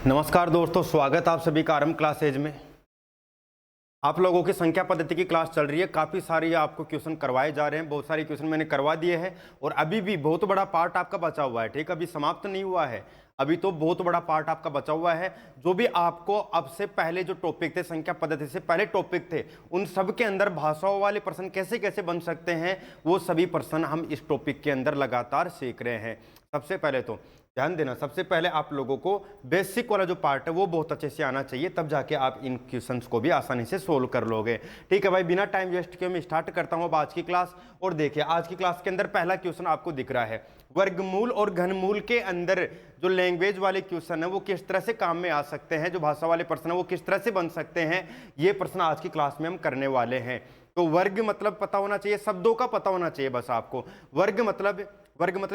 नमस्कार दोस्तों, स्वागत आप सभी का आरंभ क्लासेज में। आप लोगों की संख्या पद्धति की क्लास चल रही है। काफ़ी सारी आपको क्वेश्चन करवाए जा रहे हैं। बहुत सारे क्वेश्चन मैंने करवा दिए हैं और अभी भी बहुत बड़ा पार्ट आपका बचा हुआ है। ठीक, अभी समाप्त नहीं हुआ है, अभी तो बहुत बड़ा पार्ट आपका बचा हुआ है। जो भी आपको अब से पहले जो टॉपिक थे, संख्या पद्धति से पहले टॉपिक थे, उन सब के अंदर भाषाओं वाले प्रश्न कैसे कैसे बन सकते हैं, वो सभी प्रश्न हम इस टॉपिक के अंदर लगातार सीख रहे हैं। सबसे पहले तो ध्यान देना, सबसे पहले आप लोगों को बेसिक वाला जो पार्ट है वो बहुत अच्छे से आना चाहिए, तब जाके आप इन क्वेश्चंस को भी आसानी से सोल्व कर लोगे। ठीक है भाई, बिना टाइम वेस्ट किए मैं स्टार्ट करता हूँ अब आज की क्लास। और देखिए, आज की क्लास के अंदर पहला क्वेश्चन आपको दिख रहा है, वर्गमूल और घनमूल के अंदर जो लैंग्वेज वाले क्वेश्चन है वो किस तरह से काम में आ सकते हैं, जो भाषा वाले प्रश्न है वो किस तरह से बन सकते हैं, ये प्रश्न आज की क्लास में हम करने वाले हैं। तो वर्ग मतलब पता होना चाहिए, शब्दों का पता होना चाहिए बस आपको। वर्ग मतलब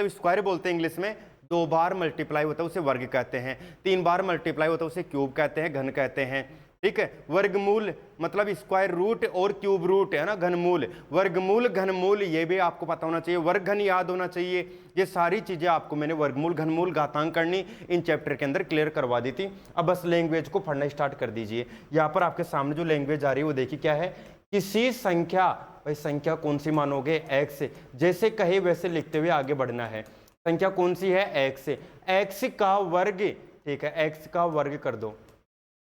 स्क्वायर बोलते हैं इंग्लिश में। 2 बार मल्टीप्लाई होता है उसे वर्ग कहते हैं, 3 बार मल्टीप्लाई होता है उसे क्यूब कहते हैं, घन कहते हैं। ठीक है, वर्गमूल मतलब स्क्वायर रूट और क्यूब रूट है ना, घनमूल, वर्गमूल, घनमूल, ये भी आपको पता होना चाहिए। वर्ग घन याद होना चाहिए। ये सारी चीजें आपको मैंने वर्गमूल, घनमूल, घातांक करनी इन चैप्टर के अंदर क्लियर करवा दी थी। अब बस लैंग्वेज को पढ़ना स्टार्ट कर दीजिए। यहाँ पर आपके सामने जो लैंग्वेज आ रही है वो देखिए क्या है। किसी संख्या, भाई संख्या कौन सी मानोगे, एक्स, जैसे कहे वैसे लिखते हुए आगे बढ़ना है। संख्या कौन सी है, एक्स, एक्स का वर्ग। ठीक है, एक्स का वर्ग कर दो,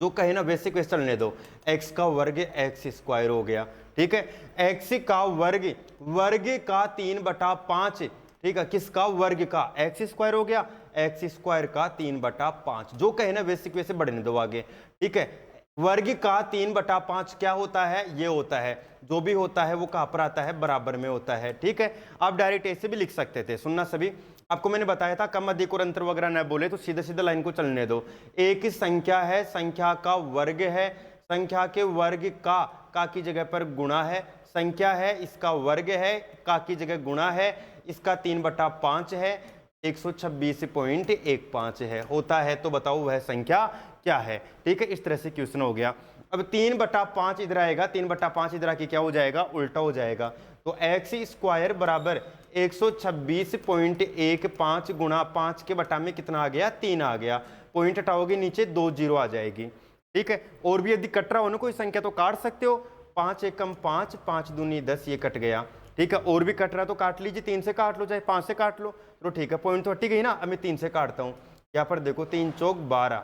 जो कहे ना वैसे वैसे चलने दो। एक्स का वर्ग एक्स स्क्वायर हो गया। ठीक है, एक्स का वर्ग, वर्ग का 3/5। ठीक है, किसका, वर्ग का, एक्स स्क्वायर हो गया, एक्स स्क्वायर का 3/5, जो कहे ना वैसे वैसे बढ़ने दो आगे। ठीक है, वर्ग का 3/5 क्या होता है, ये होता है, जो भी होता है वो कहां पर आता है, बराबर में होता है। ठीक है, आप डायरेक्ट ऐसे भी लिख सकते थे। सुनना सभी, आपको मैंने बताया था कम अधिक और अंतर वगैरह न बोले तो सीधे सीधे लाइन को चलने दो। एक संख्या है, संख्या का वर्ग है, संख्या के वर्ग का की जगह पर गुणा है, संख्या है इसका वर्ग है, का की जगह गुणा है, इसका 3/5 है, 126.15 है, होता है। तो बताओ वह संख्या क्या है। ठीक है, इस तरह से क्वेश्चन हो गया। अब 3/5 इधर आएगा, 3/5 इधर आके क्या हो जाएगा, उल्टा हो जाएगा। तो एक्स स्क्वायर बराबर 126.15 गुणा 5 के बटा में कितना आ गया, 3 आ गया। पॉइंट हटाओगे नीचे 2 जीरो आ जाएगी। ठीक है, और भी यदि कट रहा हो ना कोई संख्या तो काट सकते हो। 5 एकम 5, 5 दूनी 10, ये कट गया। ठीक है, और भी कट रहा तो काट लीजिए, 3 से काट लो चाहे 5 से काट लो। तो ठीक है, पॉइंट तो हटी गई ना। अब मैं 3 से काटता हूँ। यहाँ पर देखो 3 चौक 12,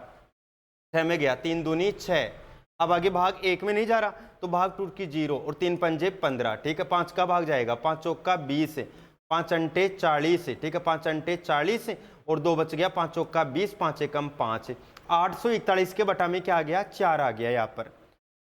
6 में गया, 3 दूनी 6। अब आगे भाग 1 में नहीं जा रहा तो भाग टूट की 0 और 3 पंजे 15। ठीक है, 5 का भाग जाएगा, 5 चौक का 20, 5 अंटे 40। ठीक है, 5 अंटे 40 और 2 बच गया, 5 चौक का 20, 5 एकम 5, 841 के बटा में क्या आ गया, 4 आ गया। यहाँ पर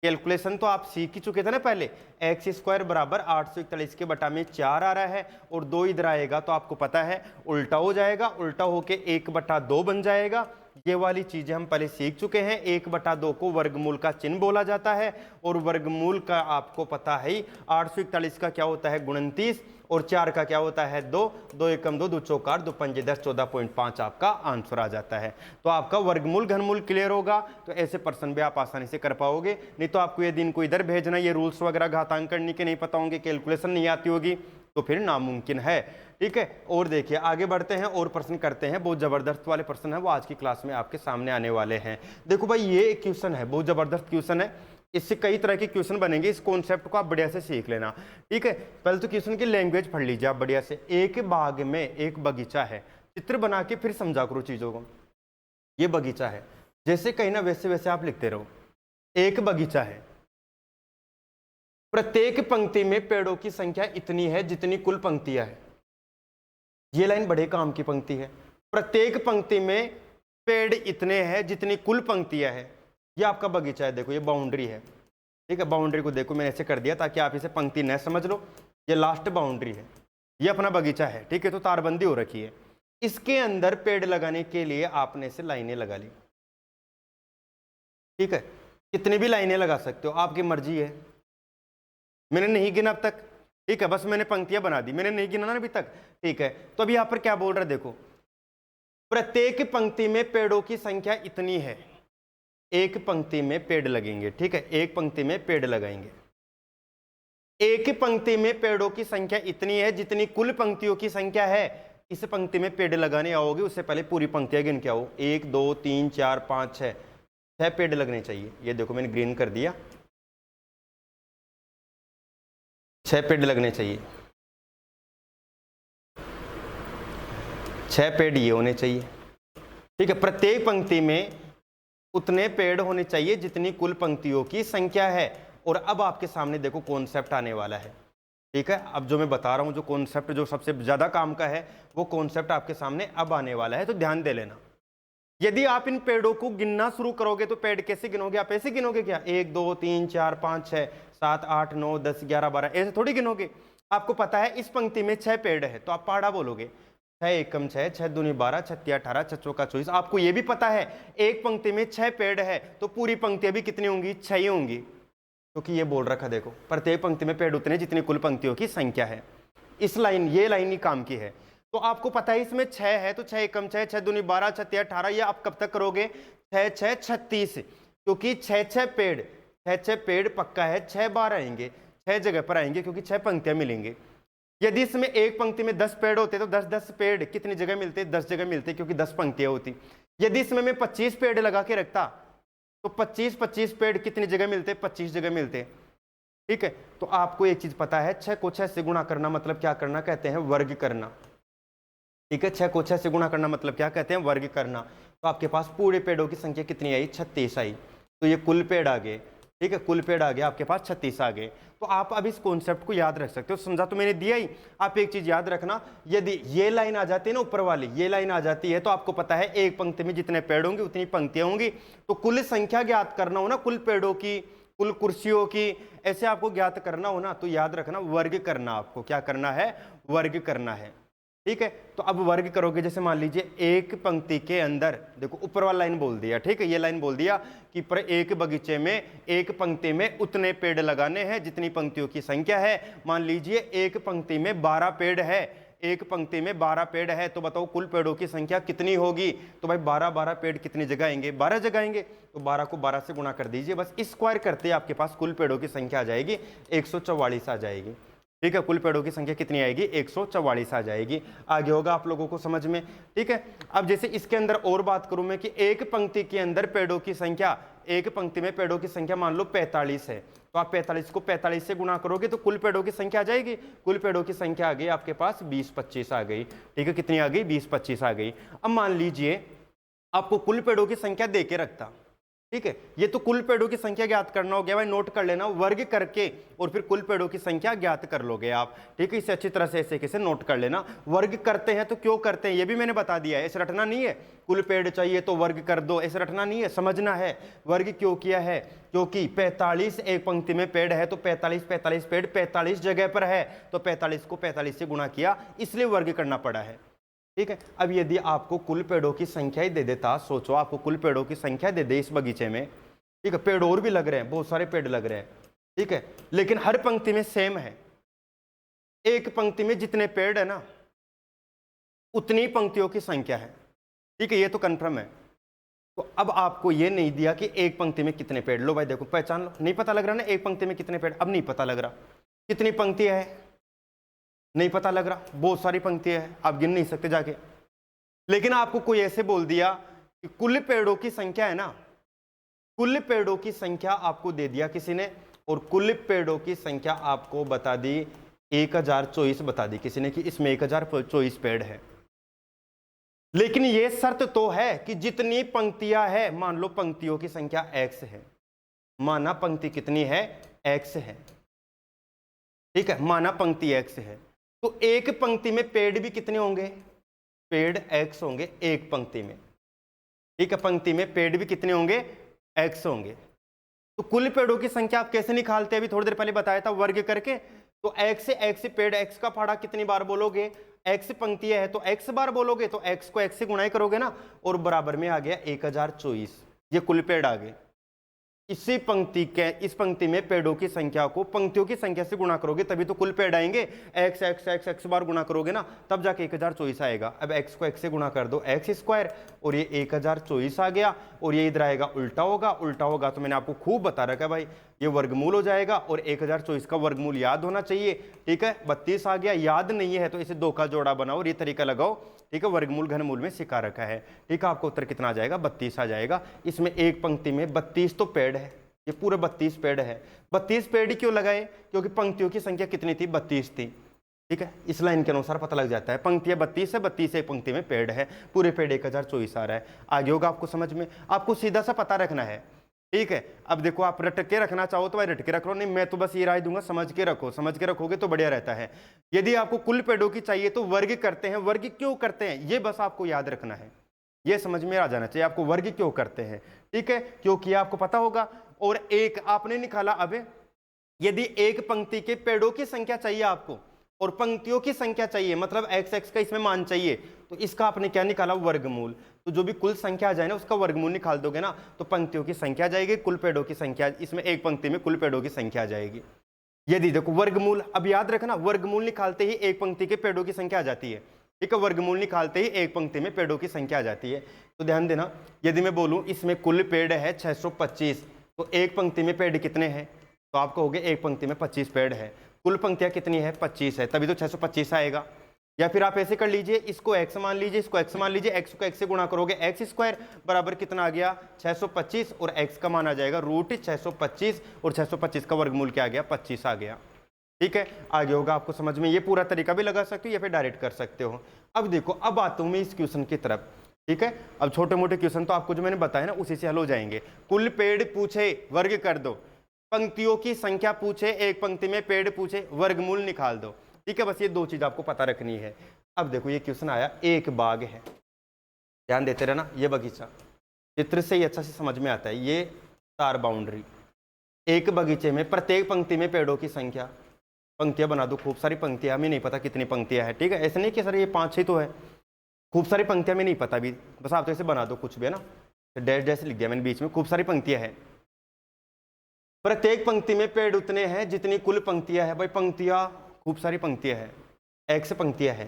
कैलकुलेशन तो आप सीख ही चुके थे ना पहले। एक्स स्क्वायर बराबर 841 के बटा में 4 आ रहा है और 2 इधर आएगा तो आपको पता है उल्टा हो जाएगा, उल्टा होके 1/2 बन जाएगा। ये वाली चीजें हम पहले सीख चुके हैं। 1/2 को वर्गमूल का चिन्ह बोला जाता है और वर्गमूल का आपको पता है 841 का क्या होता है, 29, और 4 का क्या होता है, 2, 2 एकम 2, 2 चौक 8, 2 पंजे 10, 14.5 आपका आंसर आ जाता है। तो आपका वर्गमूल घनमूल क्लियर होगा तो ऐसे प्रश्न भी आप आसानी से कर पाओगे। नहीं तो आपको ये दिन को इधर भेजना, ये रूल्स वगैरह घातांक करने के नहीं पता होंगे, कैलकुलेशन नहीं आती होगी तो फिर नामुमकिन है। ठीक है, और देखिए आगे बढ़ते हैं और प्रश्न करते हैं। बहुत जबरदस्त वाले प्रश्न है वो आज की क्लास में आपके सामने आने वाले हैं। देखो भाई, ये एक क्वेश्चन है, बहुत जबरदस्त क्वेश्चन है। इससे कई तरह के क्वेश्चन बनेंगे, इस कॉन्सेप्ट को आप बढ़िया से सीख लेना। ठीक है, पहले तो क्वेश्चन की लैंग्वेज पढ़ लीजिए आप बढ़िया से। एक बाग में एक बगीचा है, चित्र बना के फिर समझा करो चीजों को। ये बगीचा है, जैसे कहीं ना वैसे वैसे आप लिखते रहो। एक बगीचा है, प्रत्येक पंक्ति में पेड़ों की संख्या इतनी है जितनी कुल पंक्तियां है। ये लाइन बड़े काम की पंक्ति है। प्रत्येक पंक्ति में पेड़ इतने हैं जितनी कुल पंक्तियां है। ये आपका बगीचा है, देखो ये बाउंड्री है। ठीक है, बाउंड्री को देखो मैंने ऐसे कर दिया ताकि आप इसे पंक्ति न समझ लो। ये लास्ट बाउंड्री है, ये अपना बगीचा है। ठीक है, तो तारबंदी हो रखी है। इसके अंदर पेड़ लगाने के लिए आपने से लाइनें लगा ली। ठीक है, कितनी भी लाइनें लगा सकते हो, आपकी मर्जी है। मैंने नहीं गिना अब तक। ठीक है, बस मैंने पंक्तियां बना दी, मैंने नहीं गिना ना अभी तक। ठीक है, तो अभी यहां पर क्या बोल रहा है देखो, प्रत्येक पंक्ति में पेड़ों की संख्या इतनी है। एक पंक्ति में पेड़ लगेंगे। ठीक है, एक पंक्ति में पेड़ लगाएंगे। एक पंक्ति में पेड़ों की संख्या इतनी है जितनी कुल पंक्तियों की संख्या है। इस पंक्ति में पेड़ लगाने आओगे उससे पहले पूरी पंक्तियां गिन के आओ। 1 2 3 4 5 6 6 पेड़ लगने चाहिए। ये देखो मैंने ग्रीन कर दिया, 6 पेड़ लगने चाहिए। 6 पेड़ ये होने चाहिए, ठीक है। प्रत्येक पंक्ति में उतने पेड़ होने चाहिए जितनी कुल पंक्तियों की संख्या है। और अब आपके सामने देखो कॉन्सेप्ट आने वाला है, ठीक है। अब जो मैं बता रहा हूं, जो कॉन्सेप्ट जो सबसे ज्यादा काम का है, वो कॉन्सेप्ट आपके सामने अब आने वाला है, तो ध्यान दे लेना। यदि आप इन पेड़ों को गिनना शुरू करोगे तो पेड़ कैसे गिनोगे? आप ऐसे गिनोगे क्या? 1 2 3 4 5 6 7 8 9 10 11 12, ऐसे थोड़ी गिनोगे। आपको पता है इस पंक्ति में 6 पेड़ है, तो आप पहाड़ा बोलोगे। 6 एकम 6, 6 दूनी 12, 6 तिया 18, 6 चौका 24। आपको यह भी पता है एक पंक्ति में 6 पेड़ है, तो पूरी पंक्तियां भी कितनी होंगी? 6 ही होंगी, क्योंकि ये बोल रखा देखो प्रत्येक पंक्ति में पेड़ उतने जितनी कुल पंक्तियों की संख्या है। इस लाइन, ये लाइन ही काम की है। तो आपको पता है इसमें 6 है, तो 6 एकम 6, 6 दूनी 12, 6 तिया 18। ये आप कब तक करोगे? 6 6 36, क्योंकि 6 6 पेड़ पक्का है 6 बार आएंगे, 6 जगह पर आएंगे, क्योंकि 6 पंक्तियां मिलेंगे। यदि इसमें एक पंक्ति में 10 पेड़ होते तो 10 पेड़ कितनी जगह मिलते? 10 जगह मिलते, क्योंकि 10 पंक्तियां होती। यदि इसमें मैं 25 पेड़ लगा के रखता तो 25 पेड़ कितनी जगह मिलते? 25 जगह मिलते, ठीक है। तो आपको एक चीज पता है, 6 को 6 से गुणा करना मतलब क्या करना? कहते हैं वर्ग करना, ठीक है। 6 को 6 से गुणा करना मतलब क्या? कहते हैं वर्ग करना। तो आपके पास पूरे पेड़ों की संख्या कितनी आई? 36 आई। तो ये कुल पेड़ आ गए, ठीक है। कुल पेड़ आ गया आपके पास 36 आ गए। तो आप अब इस कॉन्सेप्ट को याद रख सकते हो। समझा तो मैंने दिया ही। आप एक चीज याद रखना, यदि ये लाइन आ जाती है ना, ऊपर वाली ये लाइन आ जाती है, तो आपको पता है एक पंक्ति में जितने पेड़ होंगे उतनी पंक्तियां होंगी। तो कुल संख्या ज्ञात करना हो ना, कुल पेड़ों की, कुल कुर्सियों की, ऐसे आपको ज्ञात करना हो ना, तो याद रखना वर्ग करना। आपको क्या करना है? वर्ग करना है, ठीक है। तो अब वर्ग करोगे, जैसे मान लीजिए एक पंक्ति के अंदर, देखो ऊपर वाला लाइन बोल दिया, ठीक है। ये लाइन बोल दिया कि पर एक बगीचे में एक पंक्ति में उतने पेड़ लगाने हैं जितनी पंक्तियों की संख्या है। मान लीजिए एक पंक्ति में 12 पेड़ है, एक पंक्ति में 12 पेड़ है, तो बताओ कुल पेड़ों की संख्या कितनी होगी? तो भाई 12 पेड़ कितनी जगह आएंगे? 12 जगह आएंगे। तो 12 को 12 से गुणा कर दीजिए, बस स्क्वायर करते आपके पास कुल पेड़ों की संख्या आ जाएगी 144 आ जाएगी, ठीक है। कुल पेड़ों की संख्या कितनी आएगी? 144 आ जाएगी। आगे होगा आप लोगों को समझ में, ठीक है। अब जैसे इसके अंदर और बात करूं मैं कि एक पंक्ति के अंदर पेड़ों की संख्या, एक पंक्ति में पेड़ों की संख्या मान लो 45 है, तो आप 45 को 45 से गुणा करोगे तो कुल पेड़ों की संख्या आ जाएगी। कुल पेड़ों की संख्या आ गई आपके पास 20-25 आ गई, ठीक है। कितनी आ गई? 20-25 आ गई। अब मान लीजिए आपको कुल पेड़ों की संख्या दे के रखता, ठीक है। ये तो कुल पेड़ों की संख्या ज्ञात करना हो गया भाई, नोट कर लेना, वर्ग करके और फिर कुल पेड़ों की संख्या ज्ञात कर लोगे आप, ठीक है। इसे अच्छी तरह से ऐसे कैसे नोट कर लेना। वर्ग करते हैं तो क्यों करते हैं ये भी मैंने बता दिया है, ऐसे रटना नहीं है कुल पेड़ चाहिए तो वर्ग कर दो, ऐसे रटना नहीं है, समझना है वर्ग क्यों किया है। क्योंकि 45 एक पंक्ति में पेड़ है, तो 45 पेड़ 45 जगह पर है, तो 45 को 45 से गुणा किया, इसलिए वर्ग करना पड़ा है, ठीक है। अब यदि आपको कुल पेड़ों की संख्या ही दे देता, सोचो आपको कुल पेड़ों की संख्या दे दे इस बगीचे में, ठीक है। पेड़ और भी लग रहे हैं, बहुत सारे पेड़ लग रहे हैं, ठीक है, लेकिन हर पंक्ति में सेम है। एक पंक्ति में जितने पेड़ है ना उतनी पंक्तियों की संख्या है, ठीक है। ये तो कंफर्म है। तो अब आपको ये नहीं दिया कि एक पंक्ति में कितने पेड़, लो भाई देखो पहचान लो, नहीं पता लग रहा ना एक पंक्ति में कितने पेड़, अब नहीं पता लग रहा। कितनी पंक्तियां है नहीं पता लग रहा, बहुत सारी पंक्तियां हैं, आप गिन नहीं सकते जाके। लेकिन आपको कोई ऐसे बोल दिया कि कुल पेड़ों की संख्या है ना, कुल पेड़ों की संख्या आपको दे दिया किसी ने, और कुल पेड़ों की संख्या आपको बता दी 1024 बता दी किसी ने कि इसमें 1024 पेड़ है। लेकिन यह शर्त तो है कि जितनी पंक्तियां है, मान लो पंक्तियों की संख्या x है, माना पंक्ति कितनी है? x है, ठीक है। माना पंक्ति x है, तो एक पंक्ति में पेड़ भी कितने होंगे? पेड़ x होंगे एक पंक्ति में, ठीक है। पंक्ति में पेड़ भी कितने होंगे? x होंगे। तो कुल पेड़ों की संख्या आप कैसे निकालते हैं? अभी थोड़ी देर पहले बताया था वर्ग करके। तो x पेड़, x का पहाड़ा कितनी बार बोलोगे? x पंक्तियां है तो x बार बोलोगे, तो x को x से गुणा करोगे ना, और बराबर में आ गया 1024, ये कुल पेड़ आ गए। इसी पंक्ति के, इस पंक्ति में पेड़ों की संख्या को पंक्तियों की संख्या से गुणा करोगे तभी तो कुल पेड़ आएंगे। x बार गुणा करोगे ना तब जाके 1024 आएगा। अब x को x से गुणा कर दो, x स्क्वायर, और ये 1024 आ गया, और ये इधर आएगा उल्टा होगा, उल्टा होगा तो मैंने आपको खूब बता रखा है भाई, ये वर्गमूल हो जाएगा और 1024 का वर्गमूल याद होना चाहिए। ठीक है, 32 आ गया, याद नहीं है तो इसे 2 का जोड़ा बनाओ और ये तरीका लगाओ। ठीक है, वर्गमूल घनमूल में सिखा रखा है। ठीक है, आपको उत्तर कितना आ जाएगा, 32 आ जाएगा। इसमें एक पंक्ति में 32 तो पेड़ है, ये पूरे 32 पेड़ है। 32 पेड़ क्यों लगाए, क्योंकि पंक्तियों की संख्या कितनी थी, 32 थी। ठीक है, इस लाइन के अनुसार पता लग जाता है। पंक्तियां 32 है, 32 एक पंक्ति में पेड़ है, पूरे पेड़ 1024 आ रहा है। आगे होगा आपको समझ में, आपको सीधा सा पता रखना है। ठीक है, अब देखो आप रट के रखना चाहो तो भाई रट के रख लो, नहीं मैं तो बस ये राय दूंगा समझ के रखो, समझ के रखोगे तो बढ़िया रहता है। यदि आपको कुल पेड़ों की चाहिए तो वर्ग करते हैं, वर्ग क्यों करते हैं ये बस आपको याद रखना है, ये समझ में आ जाना चाहिए आपको वर्ग क्यों करते हैं। ठीक है, क्योंकि आपको पता होगा। और एक आपने निकाला, अब यदि एक पंक्ति के पेड़ों की संख्या चाहिए आपको और पंक्तियों की संख्या चाहिए, मतलब एक्स एक्स का इसमें मान चाहिए, तो इसका आपने क्या निकाला, वर्गमूल। तो जो भी कुल संख्या आ जाए ना उसका वर्गमूल निकाल दोगे ना, तो पंक्तियों की संख्या आ जाएगी, कुल पेड़ों की संख्या, इसमें एक पंक्ति में कुल पेड़ों की संख्या आ जाएगी। यदि देखो वर्गमूल, अब याद रखना वर्गमूल निकालते ही एक पंक्ति के पेड़ों की संख्या आ जाती है। ठीक है, वर्गमूल निकालते ही एक पंक्ति में पेड़ों की संख्या आ जाती है। तो ध्यान देना, यदि मैं बोलूं इसमें कुल पेड़ है 625, तो एक पंक्ति में पेड़ कितने हैं, तो आपको हो गए एक पंक्ति में 25 पेड़ है। कुल पंक्तियां कितनी है, 25 है, तभी तो 625 आएगा। या फिर आप ऐसे कर लीजिए, इसको x मान लीजिए, इसको x मान लीजिए, x को x से गुणा करोगे एक्स स्क्वायर बराबर कितना आ गया, 625, और x का मान आ जाएगा √625, और 625 का वर्गमूल क्या आ गया, 25 आ गया। ठीक है, आगे होगा आपको समझ में, ये पूरा तरीका भी लगा सकते हो या फिर डायरेक्ट कर सकते हो। अब देखो, अब आता हूं मैं इस क्वेश्चन की तरफ। ठीक है, अब छोटे मोटे क्वेश्चन तो आपको जो मैंने बताया ना उसी से हल हो जाएंगे। कुल पेड़ पूछे, वर्ग कर दो। पंक्तियों की संख्या पूछे, एक पंक्ति में पेड़ पूछे, वर्गमूल निकाल दो। ठीक है, बस ये दो चीज आपको पता रखनी है। अब देखो ये क्वेश्चन आया, एक बाग है, ध्यान देते रहना, ये बगीचा चित्र से ही अच्छा से समझ में आता है। ये 4 बाउंड्री, एक बगीचे में प्रत्येक पंक्ति में पेड़ों की संख्या, पंक्तियां बना दो, खूब सारी पंक्तियां, हमें नहीं पता कितनी पंक्तियां है। ठीक है, ऐसे नहीं कि सर ये 5-6 तो है, खूब सारी पंक्तियां में नहीं पता भी, बस आप तो ऐसे बना दो कुछ भी, है ना, डैश डैश लिख दिया मैंने बीच में, खूब सारी पंक्तियां हैं। प्रत्येक पंक्ति में पेड़ उतने हैं जितनी कुल पंक्तियां हैं। भाई पंक्तियां, खूब सारी पंक्तियां हैं, एक्स पंक्तियां हैं।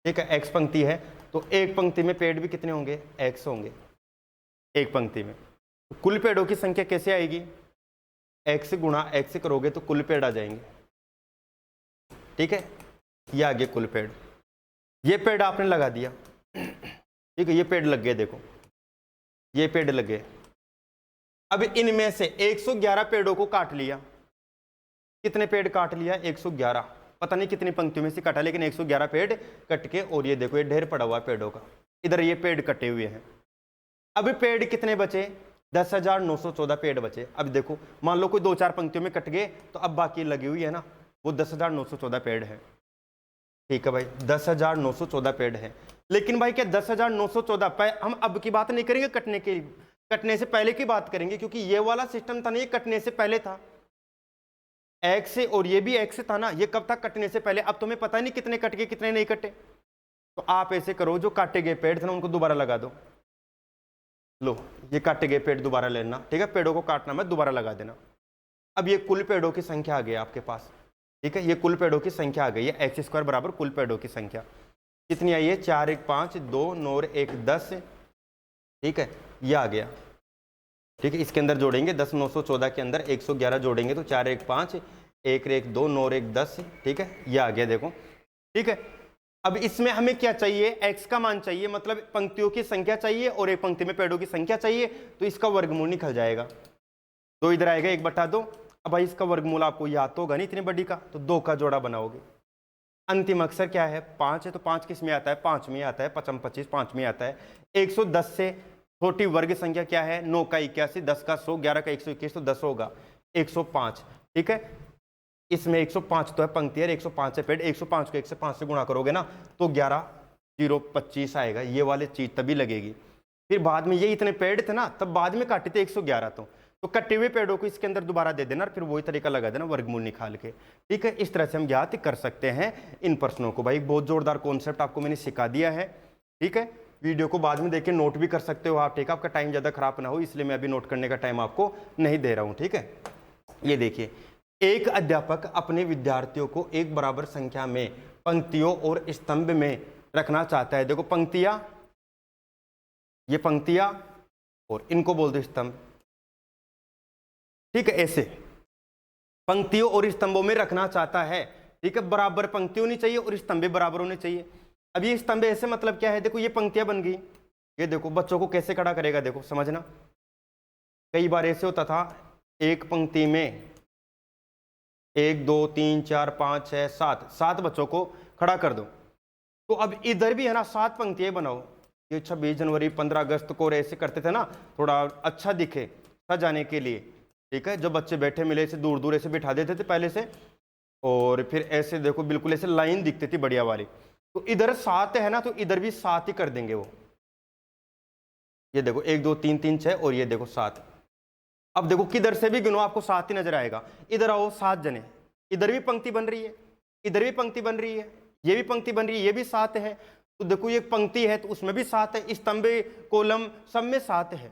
ठीक है, एक्स पंक्ति है, तो एक पंक्ति में पेड़ भी कितने होंगे, एक्स होंगे एक पंक्ति में। तो कुल पेड़ों की संख्या कैसे आएगी, एक्स गुणा एक्स करोगे तो कुल पेड़ आ जाएंगे। ठीक है, ये आगे कुल पेड़, ये पेड़ आपने लगा दिया। ठीक है, ये पेड़ लग गए, देखो ये पेड़ लग गए। अब इनमें से 111 पेड़ों को काट लिया। कितने पेड़ काट लिया, 111, पता नहीं कितनी पंक्तियों में से काटा, लेकिन 111 पेड़ कट के, और ये देखो ये ढेर पड़ा हुआ पेड़ों का, इधर ये पेड़ कटे हुए हैं। अब पेड़ कितने बचे, 10,914 पेड़ बचे। अब देखो मान लो कोई 2-4 पंक्तियों में कट गए, तो अब बाकी लगी हुई है ना, वो 10,914 पेड़ है। ठीक है भाई, 10,914 पेड़ है। लेकिन भाई क्या 10,914, हम अब की बात नहीं करेंगे, कटने से पहले की बात करेंगे, क्योंकि ये वाला सिस्टम था ना, ये कटने से पहले था, एक्स से, और ये भी एक्स था ना, ये कब तक, कटने से पहले। अब तुम्हें पता ही नहीं कितने कट गए कितने नहीं कटे, तो आप ऐसे करो, जो काटे गए पेड़ थे ना उनको दोबारा लगा दो। लो ये काटे गए पेड़ दोबारा लेना, ठीक है, पेड़ों को काटना मत, दोबारा लगा देना। अब ये कुल पेड़ों की संख्या आ गई आपके पास। ठीक है, ये कुल पेड़ों की संख्या आ गई है, एक्स स्क्वायर बराबर कुल पेड़ों की संख्या कितनी आई है, 4 1 5 2 9 1 10। ठीक है, ये आ गया। ठीक है, इसके अंदर जोड़ेंगे 10,914 के अंदर 111 जोड़ेंगे तो 4 1 5 1 1 2 9 1 10। ठीक है, ये आ गया देखो। ठीक है, अब इसमें हमें क्या चाहिए, x का मान चाहिए, मतलब पंक्तियों की संख्या चाहिए और एक पंक्ति में पेड़ों की संख्या चाहिए, तो इसका वर्गमूल निकल जाएगा। तो इधर आएगा 1/2। अब भाई इसका वर्गमूल आपको याद तो होगा नहीं इतनी बड़ी का, तो 2 का जोड़ा बनाओगे। अंतिम अक्षर क्या है, 5 है, तो 5 किस में आता है, 5 में आता है, 5 25 5 में आता है। 110 से छोटी वर्ग संख्या क्या है, 9 का 81, 10 का 100, 11 का 121, तो 10 होगा 105। ठीक है, इसमें 105 तो है पंक्ति है, 105 है पेड़, 105 को 1 से 5 से गुणा करोगे ना तो 11,025 आएगा। ये वाली चीज तभी लगेगी। फिर बाद में ये इतने पेड़ थे ना, तब बाद में काटे थे 111, तो कटे हुए पेड़ों को इसके अंदर दोबारा दे देना और फिर वही तरीका लगा देना वर्गमूल निकाल के। ठीक है, इस तरह से हम ज्ञात कर सकते हैं इन प्रश्नों को। भाई बहुत जोरदार कॉन्सेप्ट आपको मैंने सिखा दिया है। ठीक है, वीडियो को बाद में देख के नोट भी कर सकते हो आप। ठीक है, आपका टाइम ज़्यादा खराब ना हो, इसलिए मैं अभी नोट करने का टाइम आपको नहीं दे रहा हूँ। ठीक है, ये देखिए, एक अध्यापक अपने विद्यार्थियों को एक बराबर संख्या में पंक्तियों और स्तंभ में रखना चाहता है। देखो पंक्तियां, ये पंक्तियां और इनको बोल दो स्तंभ। ठीक है, ऐसे पंक्तियों और स्तंभों में रखना चाहता है। ठीक है, बराबर पंक्तियों होनी चाहिए और स्तंभे बराबर होने चाहिए। अब ये स्तंभ ऐसे मतलब क्या है, देखो ये पंक्तियां बन गई, ये देखो बच्चों को कैसे खड़ा करेगा, देखो समझना। कई बार ऐसे होता था, एक पंक्ति में 1 2 3 4 5 6 7 बच्चों को खड़ा कर दो। तो अब इधर भी है ना 7 पंक्तियां बनाओ। ये 26 जनवरी 15 अगस्त को ऐसे करते थे ना, थोड़ा अच्छा दिखे सजाने के लिए। ठीक है, जो बच्चे बैठे मिले ऐसे दूर दूर ऐसे बिठा देते थे पहले से, और फिर ऐसे देखो बिल्कुल ऐसे लाइन दिखती थी बढ़िया वाली। तो इधर 7 है ना, तो इधर भी 7 ही कर देंगे वो। ये देखो 1 2 3 3 6 और ये देखो 7। अब देखो किधर से भी गिनो आपको 7 ही नजर आएगा। इधर आओ 7 जने, इधर भी पंक्ति बन रही है, इधर भी पंक्ति बन रही है, ये भी पंक्ति बन रही है, ये भी 7 है। तो देखो ये पंक्ति है तो उसमें भी 7 है, स्तंभे कॉलम सब में 7 है।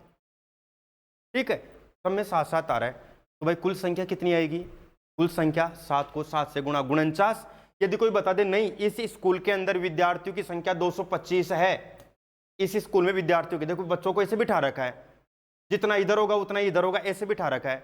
ठीक है, सब में 7 7 आ रहा है। तो भाई कुल संख्या कितनी आएगी? कुल संख्या 7 को 7 से गुणा 49। यदि कोई बता दे नहीं इस स्कूल के अंदर विद्यार्थियों की संख्या 225 है, इस स्कूल में विद्यार्थियों की, देखो बच्चों को ऐसे बिठा रखा है, जितना इधर होगा उतना इधर होगा, ऐसे बिठा रखा है।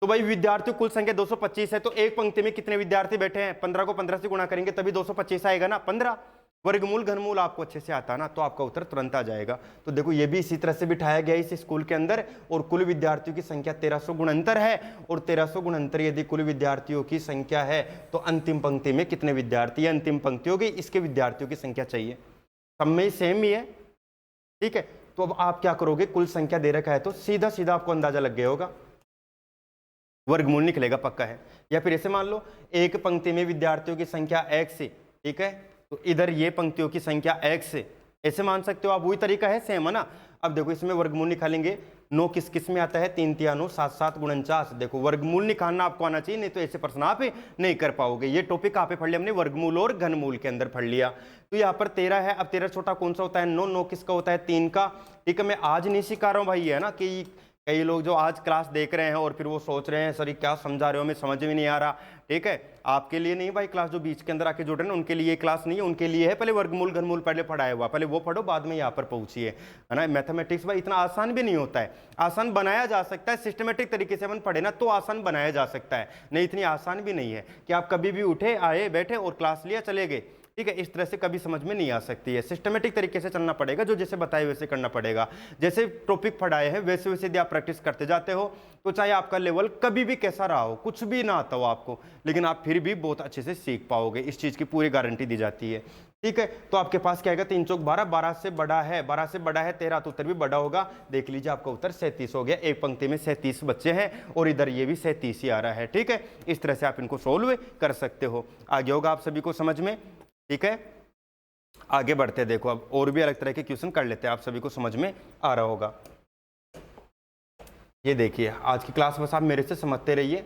तो भाई विद्यार्थियों कुल संख्या 225 है, तो एक पंक्ति में कितने विद्यार्थी बैठे हैं? 15 को 15 से गुणा करेंगे तभी 225 आएगा ना, 15। वर्गमूल घनमूल आपको अच्छे से आता ना, तो आपका उत्तर तुरंत आ जाएगा। तो देखो ये भी इसी तरह से बिठाया गया इस स्कूल के अंदर, और कुल विद्यार्थियों की संख्या 1369 है, और 1369 यदि कुल विद्यार्थियों की संख्या है तो अंतिम पंक्ति में कितने विद्यार्थी? अंतिम पंक्ति होगी, इसके विद्यार्थियों की संख्या चाहिए। सब में सेम ही है। ठीक है, तो अब आप क्या करोगे, कुल संख्या दे रखा है तो सीधा सीधा आपको अंदाजा लग गया होगा, वर्गमूल निकलेगा पक्का है। या फिर ऐसे मान लो एक पंक्ति में विद्यार्थियों की संख्या x है, ठीक है, तो इधर ये पंक्तियों की संख्या x है, ऐसे मान सकते हो आप। वही तरीका है, सेम है ना। अब देखो इसमें वर्गमूल निकालेंगे, 9 किस किस में आता है? 3 3 9 7 7 49। देखो वर्गमूल निकालना आपको आना चाहिए, नहीं तो ऐसे प्रश्न आप नहीं कर पाओगे। ये टॉपिक आप पढ़ लिया हमने, वर्गमूल और घनमूल के अंदर पढ़ लिया। तो यहाँ पर 13 है। अब 13 छोटा कौन सा होता है? 9 9 किसका होता है? 3 का। ठीक है, मैं आज नहीं सिखा रहा हूँ भाई, है ना, कि कई लोग जो आज क्लास देख रहे हैं और फिर वो सोच रहे हैं सर ये क्या समझा रहे हो, हमें समझ में नहीं आ रहा। ठीक है, आपके लिए नहीं भाई क्लास, जो बीच के अंदर आके जुड़ रहे हैं उनके लिए ये क्लास नहीं है, उनके लिए है पहले वर्गमूल घनमूल पहले पढ़ाया हुआ, पहले वो पढ़ो बाद में यहाँ पर पहुंचिए, है ना। मैथमेटिक्स भाई इतना आसान भी नहीं होता है, आसान बनाया जा सकता है, सिस्टमेटिक तरीके से अपन पढ़े ना तो आसान बनाया जा सकता है, नहीं इतनी आसान भी नहीं है कि आप कभी भी उठे आए बैठे और क्लास लिया चले गए। ठीक है, इस तरह से कभी समझ में नहीं आ सकती है, सिस्टमेटिक तरीके से चलना पड़ेगा, जो जैसे बताए वैसे करना पड़ेगा। जैसे टॉपिक पढ़ाए हैं वैसे वैसे यदि आप प्रैक्टिस करते जाते हो तो चाहे आपका लेवल कभी भी कैसा रहा हो, कुछ भी ना आता हो आपको, लेकिन आप फिर भी बहुत अच्छे से सीख पाओगे, इस चीज़ की पूरी गारंटी दी जाती है। ठीक है, तो आपके पास क्या आएगा? 3 चौक 12, 12 से बड़ा है, 12 से बड़ा है 13, तो उत्तर भी बड़ा होगा। देख लीजिए आपका उत्तर 37 हो गया। एक पंक्ति में 37 बच्चे हैं और इधर ये भी 37 ही आ रहा है। ठीक है, इस तरह से आप इनको सोल्व कर सकते हो। आगे होगा आप सभी को समझ में। ठीक है, आगे बढ़ते हैं। देखो अब और भी अलग तरह के क्वेश्चन कर लेते हैं, आप सभी को समझ में आ रहा होगा। ये देखिए आज की क्लास बस आप मेरे से समझते रहिए,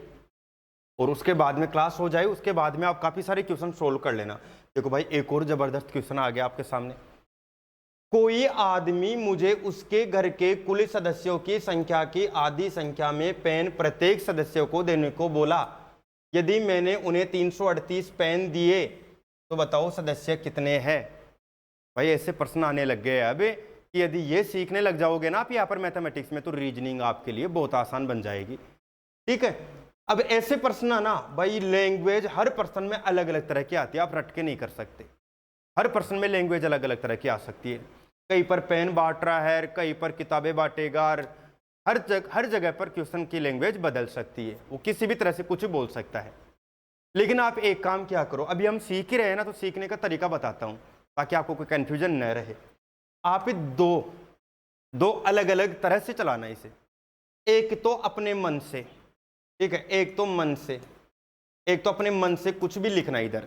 और उसके बाद में क्लास हो जाए उसके बाद में आप काफ़ी सारे क्वेश्चन सोल्व कर लेना। देखो भाई एक और ज़बरदस्त क्वेश्चन आ गया आपके सामने। कोई आदमी मुझे उसके घर के कुल सदस्यों की संख्या की आधी संख्या में पेन प्रत्येक सदस्य को देने को बोला। यदि मैंने उन्हें 338 पेन दिए तो बताओ सदस्य कितने हैं? भाई ऐसे प्रश्न आने लग गए अब कि यदि ये सीखने लग जाओगे ना आप यहाँ पर मैथमेटिक्स में, तो रीजनिंग आपके लिए बहुत आसान बन जाएगी। ठीक है, अब ऐसे प्रश्न ना भाई लैंग्वेज हर प्रश्न में अलग अलग तरह की आती है, आप रट के नहीं कर सकते। हर प्रश्न में लैंग्वेज अलग अलग तरह की आ सकती है। कहीं पर पेन बांट रहा है, कहीं पर किताबें बांटेगा, हर जगह पर क्वेश्चन की लैंग्वेज बदल सकती है, वो किसी भी तरह से कुछ भी बोल सकता है। लेकिन आप एक काम क्या करो, अभी हम सीख ही रहे हैं ना, तो सीखने का तरीका बताता हूँ ताकि आपको कोई कन्फ्यूजन न रहे। आप दो अलग अलग तरह से चलाना इसे। एक तो अपने मन से, ठीक है, एक तो अपने मन से कुछ भी लिखना इधर,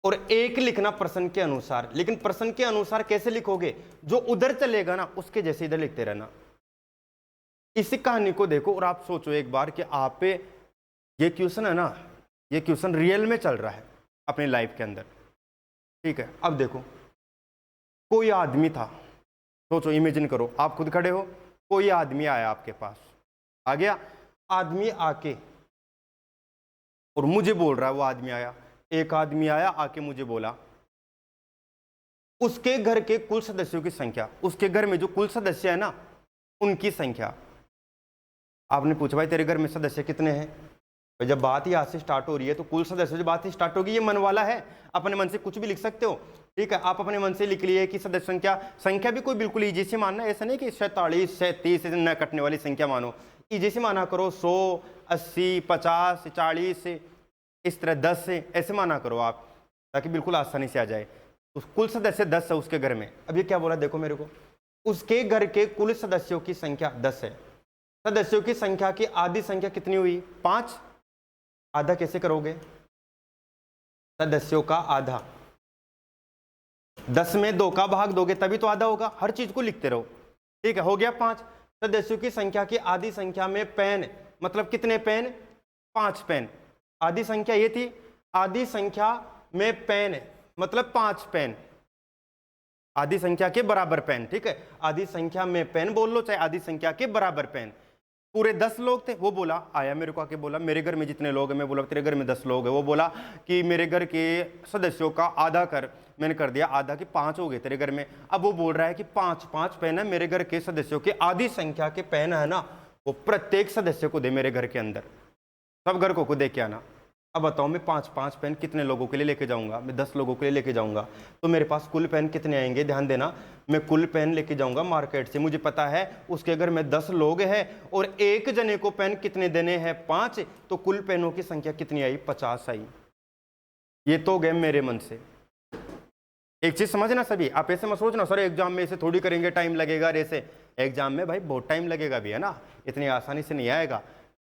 और एक लिखना प्रश्न के अनुसार। लेकिन प्रश्न के अनुसार कैसे लिखोगे? जो उधर चलेगा ना उसके जैसे इधर लिखते रहना। इसी कहानी को देखो और आप सोचो एक बार कि आप पे ये क्वेश्चन है ना, ये क्वेश्चन रियल में चल रहा है अपनी लाइफ के अंदर। ठीक है, अब देखो कोई आदमी था, सोचो इमेजिन करो, आप खुद खड़े हो, कोई आदमी आया आपके पास, आ गया आदमी आके और मुझे बोल रहा है, वो आदमी आया, एक आदमी आया आके मुझे बोला उसके घर के कुल सदस्यों की संख्या, उसके घर में जो कुल सदस्य है ना उनकी संख्या आपने पूछा भाई तेरे घर में सदस्य कितने हैं, तो जब बात यहाँ से स्टार्ट हो रही है तो कुल सदस्य जो बात स्टार्ट होगी, ये मन वाला है, अपने मन से कुछ भी लिख सकते हो। ठीक है, आप अपने मन से लिख लिए कि सदस्य संख्या भी कोई बिल्कुल ईजी से मानना, ऐसा नहीं कि 47 37 से न कटने वाली संख्या मानो, ईजी से माना करो। 100 80 50 40 इस तरह 10 से ऐसे माना करो आप, ताकि बिल्कुल आसानी से आ जाए। तो कुल सदस्य 10 है उसके घर में। अब ये क्या बोला देखो मेरे को, उसके घर के कुल सदस्यों की संख्या 10 है। सदस्यों की संख्या की आधी संख्या कितनी हुई? 5। आधा कैसे करोगे? सदस्यों का आधा 10 में 2 का भाग दोगे तभी तो आधा होगा। हर चीज को लिखते रहो। ठीक है, हो गया 5। सदस्यों की संख्या की आधी संख्या में पेन, मतलब कितने पेन? 5 पेन। आधी संख्या ये थी, आधी संख्या में पेन मतलब 5 पेन, आधी संख्या के बराबर पेन। ठीक है, आधी संख्या में पेन बोल लो, चाहे आधी संख्या के बराबर पेन। पूरे 10 लोग थे। वो बोला, आया मेरे को आके बोला मेरे घर में जितने लोग हैं, मैं बोला तेरे घर में 10 लोग हैं। वो बोला कि मेरे घर के सदस्यों का आधा कर। मैंने कर दिया आधा, कि 5 हो गए तेरे घर में। अब वो बोल रहा है कि 5 पेन है मेरे घर के सदस्यों के आधी संख्या के पेन है ना, वो प्रत्येक सदस्य को दे मेरे घर के अंदर, सब घर को दे के आना। अब बताओ मैं 5 पेन कितने लोगों के लिए लेके जाऊंगा? मैं 10 लोगों के लिए लेके जाऊंगा, तो मेरे पास कुल पेन कितने आएंगे? ध्यान देना, मैं कुल पेन लेके जाऊंगा मार्केट से। मुझे पता है उसके घर में 10 लोग हैं और एक जने को पेन कितने देने हैं? 5। तो कुल पेनों की संख्या कितनी आई? 50 आई। ये तो गए मेरे मन से। एक चीज समझना सभी, आप ऐसे मत सोचना सर एग्जाम में ऐसे थोड़ी करेंगे, टाइम लगेगा। ऐसे एग्जाम में भाई बहुत टाइम लगेगा भी, है ना, इतनी आसानी से नहीं आएगा।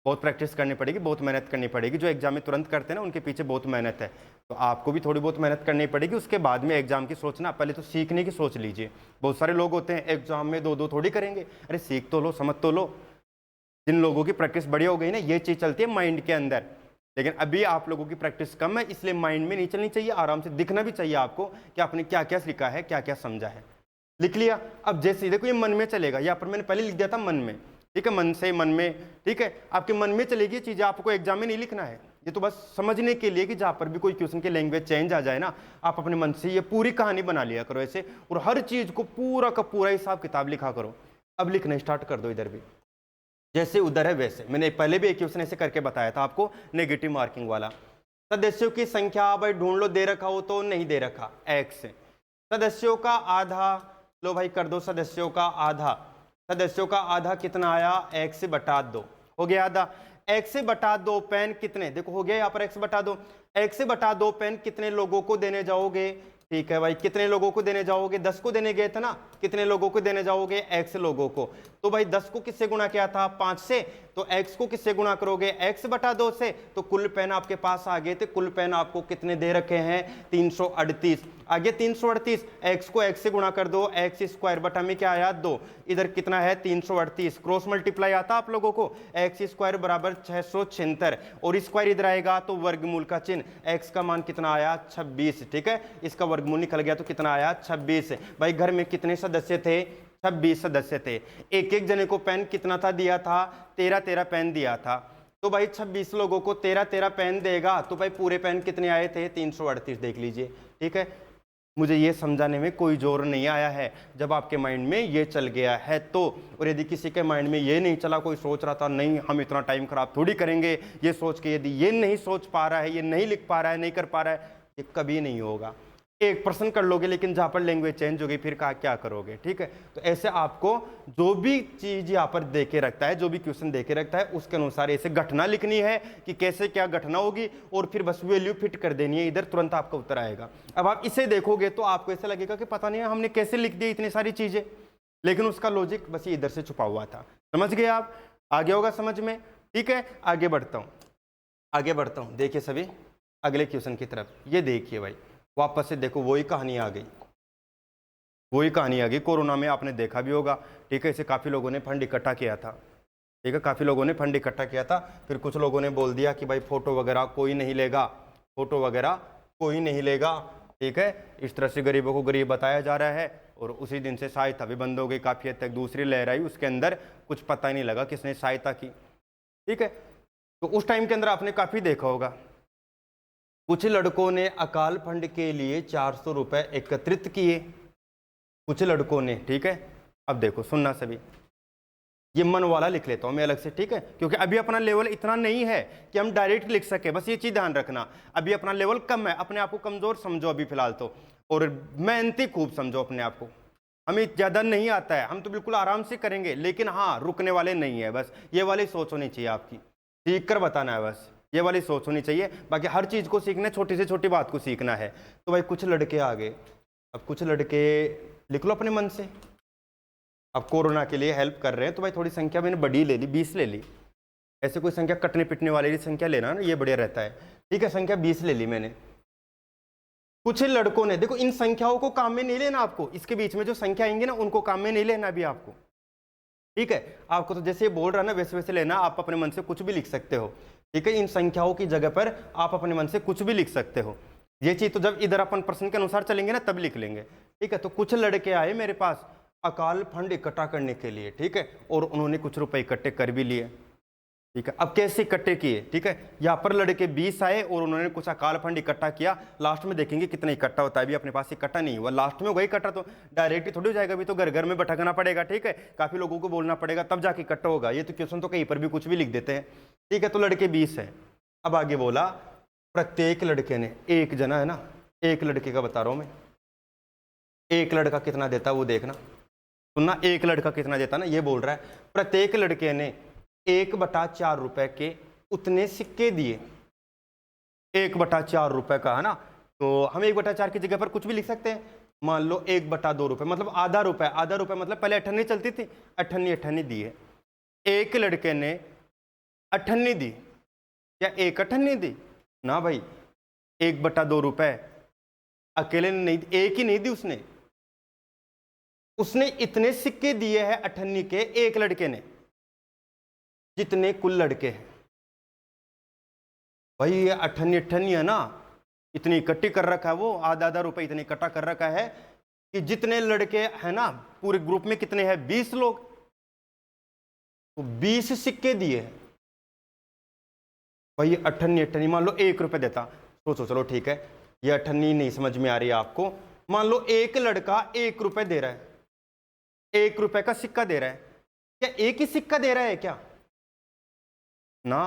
बहुत प्रैक्टिस करनी पड़ेगी, बहुत मेहनत करनी पड़ेगी। जो एग्जाम में तुरंत करते हैं ना, उनके पीछे बहुत मेहनत है। तो आपको भी थोड़ी बहुत मेहनत करनी पड़ेगी। उसके बाद में एग्जाम की सोचना, पहले तो सीखने की सोच लीजिए। बहुत सारे लोग होते हैं एग्जाम में 2 थोड़ी करेंगे। अरे सीख तो लो, समझ तो लो। जिन लोगों की प्रैक्टिस बढ़िया हो गई ना, ये चीज़ चलती है माइंड के अंदर। लेकिन अभी आप लोगों की प्रैक्टिस कम है, इसलिए माइंड में नहीं चलनी चाहिए, आराम से दिखना भी चाहिए आपको कि आपने क्या क्या सीखा है, क्या क्या समझा है। लिख लिया। अब जैसे देखो ये मन में चलेगा, यहाँ पर मैंने पहले लिख दिया था मन में। ठीक है, मन से मन में। ठीक है, आपके मन में चलेगी चीजें, आपको एग्जाम में नहीं लिखना है। ये तो बस समझने के लिए कि जहां पर भी कोई क्वेश्चन की लैंग्वेज चेंज आ जाए ना, आप अपने मन से ये पूरी कहानी बना लिया करो ऐसे, और हर चीज को पूरा का पूरा हिसाब किताब लिखा करो। अब लिखना स्टार्ट कर दो। इधर भी जैसे उधर है वैसे। मैंने पहले भी एक क्वेश्चन ऐसे करके बताया था आपको, नेगेटिव मार्किंग वाला। सदस्यों की संख्या भाई ढूंढ लो, दे रखा हो तो नहीं दे रखा, x। सदस्यों का आधा, लो भाई कर दो सदस्यों का आधा। सदस्यों का आधा कितना आया? x बटा 2। हो गया आधा। x बटा 2 पेन कितने, देखो हो गया यहाँ पर x बटा 2। x बटा 2 पेन कितने लोगों को देने जाओगे? ठीक है भाई, कितने लोगों को देने जाओगे? 10 को देने गए थे ना, कितने लोगों को देने जाओगे? x लोगों को। तो भाई 10 को किससे गुणा किया था? 5 से। तो x को किससे गुणा करोगे? x बटा 2 से। तो कुल पेन आपके पास आ गए थे। कुल पेन आपको कितने दे रखे हैं? 338। आगे 338, x को x से गुणा कर दो, x स्क्वायर बटा में क्या आया? 2। इधर कितना है? 338। क्रॉस मल्टीप्लाई आता आप लोगों को? x स्क्वायर बराबर 676, और स्क्वायर इधर आएगा तो वर्गमूल का चिन्ह। x का मान कितना आया? 26। ठीक है, इसका वर्गमूल निकल गया तो कितना आया? 26। भाई घर में कितने सदस्य थे? 26 सदस्य थे। एक एक जने को पेन कितना था दिया था? 13 पेन दिया था। तो भाई 26 लोगों को 13 पेन देगा, तो भाई पूरे पेन कितने आए थे? 338। देख लीजिए। ठीक है, मुझे ये समझाने में कोई जोर नहीं आया है। जब आपके माइंड में ये चल गया है तो, और यदि किसी के माइंड में ये नहीं चला, कोई सोच रहा था नहीं हम इतना टाइम खराब थोड़ी करेंगे, ये सोच के यदि ये नहीं सोच पा रहा है, ये नहीं लिख पा रहा है, नहीं कर पा रहा है, ये कभी नहीं होगा। 1% कर लोगे, लेकिन जहां पर लैंग्वेज चेंज हो गई फिर क्या करोगे? ठीक है, तो ऐसे आपको जो भी चीज यहाँ पर दे के रखता है, जो भी क्वेश्चन दे के रखता है, उसके अनुसार ऐसे घटना लिखनी है कि कैसे क्या घटना होगी, और फिर बस वैल्यू फिट कर देनी है, इधर तुरंत आपका उत्तर आएगा। अब आप इसे देखोगे तो आपको ऐसा लगेगा कि पता नहीं हमने कैसे लिख दी इतनी सारी चीजें, लेकिन उसका लॉजिक बस इधर से छुपा हुआ था। समझ गए आप? आगे होगा समझ में? ठीक है, आगे बढ़ता हूं। देखिए सभी अगले क्वेश्चन की तरफ। ये देखिए भाई, वापस से देखो वही कहानी आ गई। कोरोना में आपने देखा भी होगा। ठीक है, इसे काफ़ी लोगों ने फंड इकट्ठा किया था। ठीक है, काफ़ी लोगों ने फंड इकट्ठा किया था। फिर कुछ लोगों ने बोल दिया कि भाई फोटो वगैरह कोई नहीं लेगा। ठीक है, इस तरह से गरीबों को गरीब बताया जा रहा है, और उसी दिन से सहायता भी बंद हो गई। काफ़ी हद तक दूसरी लहर आई, उसके अंदर कुछ पता ही नहीं लगा किसने सहायता की। ठीक है, तो उस टाइम के अंदर आपने काफ़ी देखा होगा, कुछ लड़कों ने अकाल फंड के लिए 400 रुपये एकत्रित किए, कुछ लड़कों ने। ठीक है, अब देखो सुनना सभी, ये मन वाला लिख लेता हूँ मैं अलग से, ठीक है, क्योंकि अभी अपना लेवल इतना नहीं है कि हम डायरेक्ट लिख सके, बस ये चीज़ ध्यान रखना। अभी अपना लेवल कम है, अपने आप को कमज़ोर समझो अभी फिलहाल तो, और मेहनती खूब समझो अपने आप को। हमें ज़्यादा नहीं आता है, हम तो बिल्कुल आराम से करेंगे, लेकिन हाँ रुकने वाले नहीं है, बस ये वाली सोच होनी चाहिए आपकी, सीख कर बताना है, बस ये वाली सोच होनी चाहिए। बाकी हर चीज़ को सीखना है, छोटी से छोटी बात को सीखना है। तो भाई कुछ लड़के आ गए, अब कुछ लड़के लिख लो अपने मन से, अब कोरोना के लिए हेल्प कर रहे हैं, तो भाई थोड़ी संख्या मैंने बड़ी ले ली, 20 ले ली। ऐसे कोई संख्या कटने पिटने वाली संख्या लेना ना, ये बढ़िया रहता है, ठीक है। संख्या 20 ले ली मैंने। कुछ लड़कों ने, देखो इन संख्याओं को काम में नहीं लेना आपको, इसके बीच में जो संख्या आएंगी ना उनको काम में नहीं लेना अभी आपको, ठीक है। आपको तो जैसे ये बोल रहा ना वैसे वैसे लेना, आप अपने मन से कुछ भी लिख सकते हो, ठीक है। इन संख्याओं की जगह पर आप अपने मन से कुछ भी लिख सकते हो। ये चीज़ तो जब इधर अपन प्रश्न के अनुसार चलेंगे ना तब लिख लेंगे, ठीक है। तो कुछ लड़के आए मेरे पास अकाल फंड इकट्ठा करने के लिए, ठीक है, और उन्होंने कुछ रुपए इकट्ठे कर भी लिए, ठीक है। अब कैसे इकट्ठे किए, ठीक है, यहाँ पर लड़के 20 आए और उन्होंने कुछ अकाल फंड इकट्ठा किया। लास्ट में देखेंगे कितना इकट्ठा होता है, अभी अपने पास इकट्ठा नहीं हुआ, लास्ट में होगा इकट्ठा, तो डायरेक्ट ही थोड़ी हो जाएगा, अभी तो घर घर में भटकना पड़ेगा, ठीक है, काफ़ी लोगों को बोलना पड़ेगा तब जाके इकट्ठा होगा। ये तो क्वेश्चन तो कहीं पर भी कुछ भी लिख देते हैं, ठीक है। तो लड़के 20 है। अब आगे बोला प्रत्येक लड़के ने, एक जना है ना, एक लड़के का बता रहा हूँ मैं, एक लड़का कितना देता वो देखना, सुनना, एक लड़का कितना देता ना, ये बोल रहा है प्रत्येक लड़के ने 1/4 रुपए के उतने सिक्के दिए। 1/4 रुपए का है ना, तो हम 1/4 की जगह पर कुछ भी लिख सकते हैं। मान लो 1/2 रुपए मतलब आधा रुपए, आधा रुपए मतलब पहले अठन्नी चलती थी, अठन्नी दिए। एक लड़के ने अठन्नी दी, क्या एक अठन्नी दी ना भाई, 1/2 रुपए अकेले ने नहीं, एक ही नहीं दी उसने, उसने इतने सिक्के दिए हैं अठन्नी के एक लड़के ने जितने कुल लड़के हैं। भाई ये अठन्नी है ना, इतनी इकट्ठी कर रखा है वो, आधा रुपए इतने इकट्ठा कर रखा है कि जितने लड़के हैं ना पूरे ग्रुप में कितने हैं, 20 लोग, तो 20 सिक्के दिए हैं। भाई ये अठन्नी मान लो 1 रुपए देता, सोचो, चलो ठीक है, ये अठन्नी नहीं समझ में आ रही है आपको, मान लो एक लड़का 1 रुपए दे रहा है, 1 रुपए का सिक्का दे रहा है, क्या एक ही सिक्का दे रहा है क्या ना,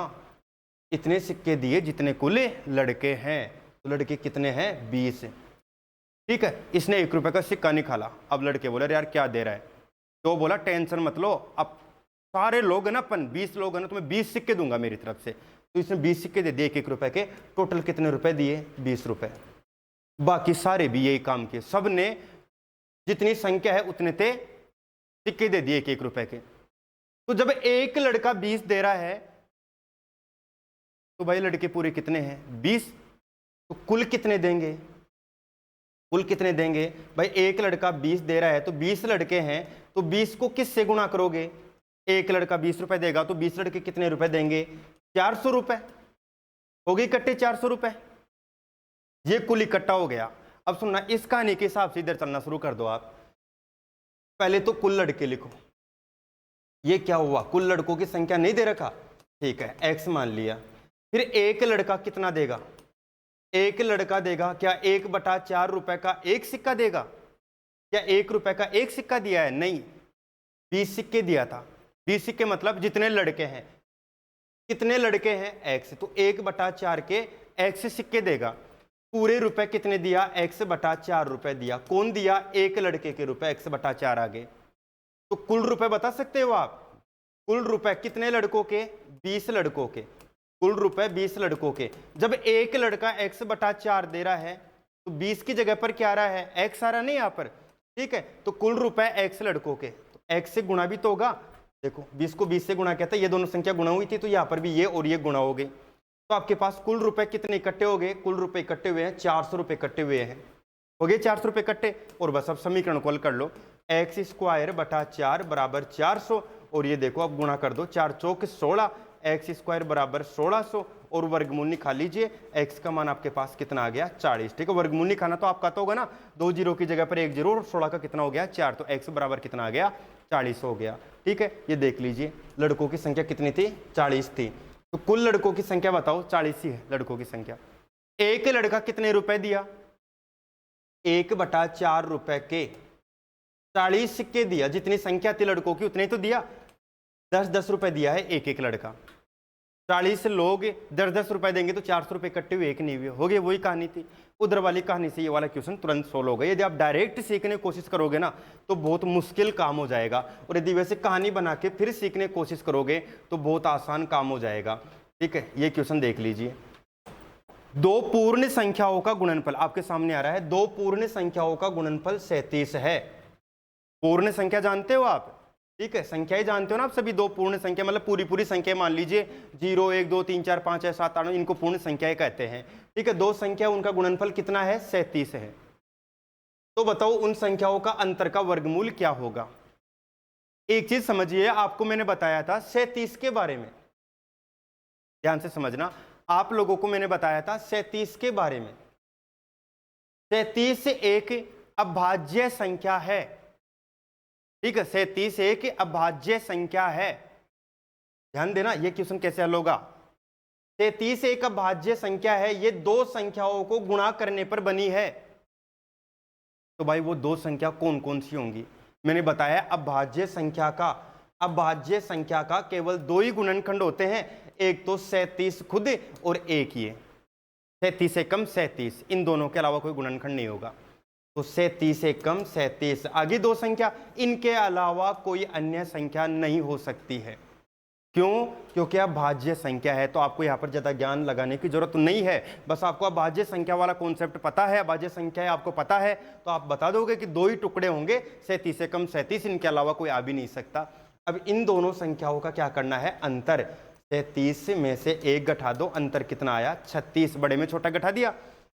इतने सिक्के दिए जितने कुल लड़के हैं। तो लड़के कितने हैं, 20, ठीक है। इसने 1 रुपए का सिक्का निकाला। अब लड़के बोले यार क्या दे रहा है, तो बोला टेंशन मत लो, अब सारे लोग है ना, अपन 20 लोग है ना, तुम्हें 20 सिक्के दूंगा मेरी तरफ से। तो इसने 20 सिक्के दे दिए 1 रुपए के, टोटल कितने रुपए दिए, 20 रुपए। बाकी सारे भी यही काम किए, सब ने जितनी संख्या है उतने थे सिक्के दे दिए 1 रुपए के। तो जब एक लड़का 20 दे रहा है तो भाई लड़के पूरे कितने हैं, 20, तो कुल कितने देंगे, कुल कितने देंगे भाई, एक लड़का 20 दे रहा है तो 20 लड़के हैं, तो 20 को किस से गुणा करोगे, एक लड़का 20 रुपए देगा तो 20 लड़के कितने रुपए देंगे, 400 रुपए हो गए इकट्ठे, 400 रुपए, ये कुल इकट्ठा हो गया। अब सुनना, इस कहानी के हिसाब से इधर चलना शुरू कर दो आप। पहले तो कुल लड़के लिखो, ये क्या हुआ, कुल लड़कों की संख्या नहीं दे रखा, ठीक है, x मान लिया। फिर एक लड़का कितना देगा, एक लड़का देगा क्या 1/4 रुपए का एक सिक्का देगा, क्या 1 रुपए का एक सिक्का दिया है, नहीं, 20 सिक्के दिया था। 20 सिक्के मतलब जितने लड़के हैं, कितने लड़के हैं, x, तो 1/4 के x सिक्के देगा। पूरे रुपए कितने दिया, x/4 रुपए दिया। कौन दिया, एक लड़के के रुपए, x/4 आगे। तो कुल रुपए बता सकते हो आप, कुल रुपए कितने लड़कों के, 20 लड़कों के, कुल रुपए 20 लड़कों के। जब एक लड़का x/4 दे रहा है तो 20 की जगह पर क्या आ रहा है, x आ रहा नहीं यहाँ पर, ठीक है। तो कुल रुपए x लड़कों के, तो x से गुणा भी तो होगा, देखो 20 को 20 से गुणा कहता है, ये दोनों संख्या गुणा हुई थी, तो यहाँ पर भी ये और ये गुणा हो गए। तो आपके पास कुल रुपए कितने इकट्ठे हो गए, कुल रुपए इकट्ठे हुए हैं 400 रुपए इकट्ठे हुए हैं, हो गए 400 रुपए इकट्ठे। और बस अब समीकरण को हल कर लो, x² बराबर 400, और ये देखो अब गुणा कर दो, 4 चौक 16, x² बराबर 1600, और वर्गमूल निकाल लीजिए, x का मान आपके पास कितना आ गया, 40, ठीक है। वर्गमूल निकालना तो आपका तो होगा ना, 2 जीरो की जगह पर 1 जीरो, और 16 का कितना हो गया, 4, तो x बराबर कितना आ गया, 40 हो गया, ठीक है। ये देख लीजिए लड़कों की संख्या कितनी थी, 40 थी। तो कुल लड़कों की संख्या बताओ, 40 ही है लड़कों की संख्या। एक लड़का कितने रुपए दिया, 1/4 रुपए के 40 सिक्के दिया, जितनी संख्या थी लड़कों की उतने तो दिया। 10-10 रुपए दिया है एक एक लड़का, 40 लोग 10-10 रुपए देंगे तो 400 रुपए इकट्ठे हुए, एक नहीं हुए, हो गए। वही कहानी थी। उधर वाली कहानी से ये वाला क्वेश्चन तुरंत सोल्व हो गया। यदि आप डायरेक्ट सीखने की कोशिश करोगे ना तो बहुत मुश्किल काम हो जाएगा, और यदि वैसे कहानी बना के फिर सीखने की कोशिश करोगे तो बहुत आसान काम हो जाएगा। ठीक है, ये क्वेश्चन देख लीजिए। दो पूर्ण संख्याओं का गुणनफल आपके सामने आ रहा है। दो पूर्ण संख्याओं का गुणनफल 37 है। पूर्ण संख्या जानते हो आप? ठीक है, संख्याएं जानते हो ना आप सभी। दो पूर्ण संख्या मतलब पूरी पूरी संख्या, मान लीजिए 0, 1, 2, 3, 4, 5, 6, 7, 8, इनको पूर्ण संख्याएं कहते हैं। ठीक है, दो संख्या उनका गुणनफल कितना है? 37 है। तो बताओ उन संख्याओं का अंतर का वर्गमूल क्या होगा? एक चीज समझिए, आपको मैंने बताया था 37 के बारे में, ध्यान से समझना। आप लोगों को मैंने बताया था 37 के बारे में। 37 एक अभाज्य संख्या है। ठीक है, 37 एक अभाज्य संख्या है। ध्यान देना, ये क्वेश्चन कैसे हल होगा। 37 एक अभाज्य संख्या है, ये दो संख्याओं को गुणा करने पर बनी है। तो भाई वो दो संख्या कौन कौन सी होंगी? मैंने बताया अभाज्य संख्या का केवल दो ही गुणनखंड होते हैं, एक तो 37 खुद और एक ये 37 एकम 37, इन दोनों के अलावा कोई गुणनखंड नहीं होगा। तो 37 एकम 37, आगे दो संख्या, इनके अलावा कोई अन्य संख्या नहीं हो सकती है। क्यों? क्योंकि अभाज्य संख्या है। तो आपको यहाँ पर ज्यादा ज्ञान लगाने की जरूरत नहीं है, बस आपको अभाज्य संख्या वाला कॉन्सेप्ट पता है, अभाज्य संख्या है आपको पता है, तो आप बता दोगे कि दो ही टुकड़े होंगे 37 एकम 37, इनके अलावा कोई आ भी नहीं सकता। अब इन दोनों संख्याओं का क्या करना है? अंतर। 37 में से एक घटा दो, अंतर कितना आया? 36, बड़े में छोटा घटा दिया।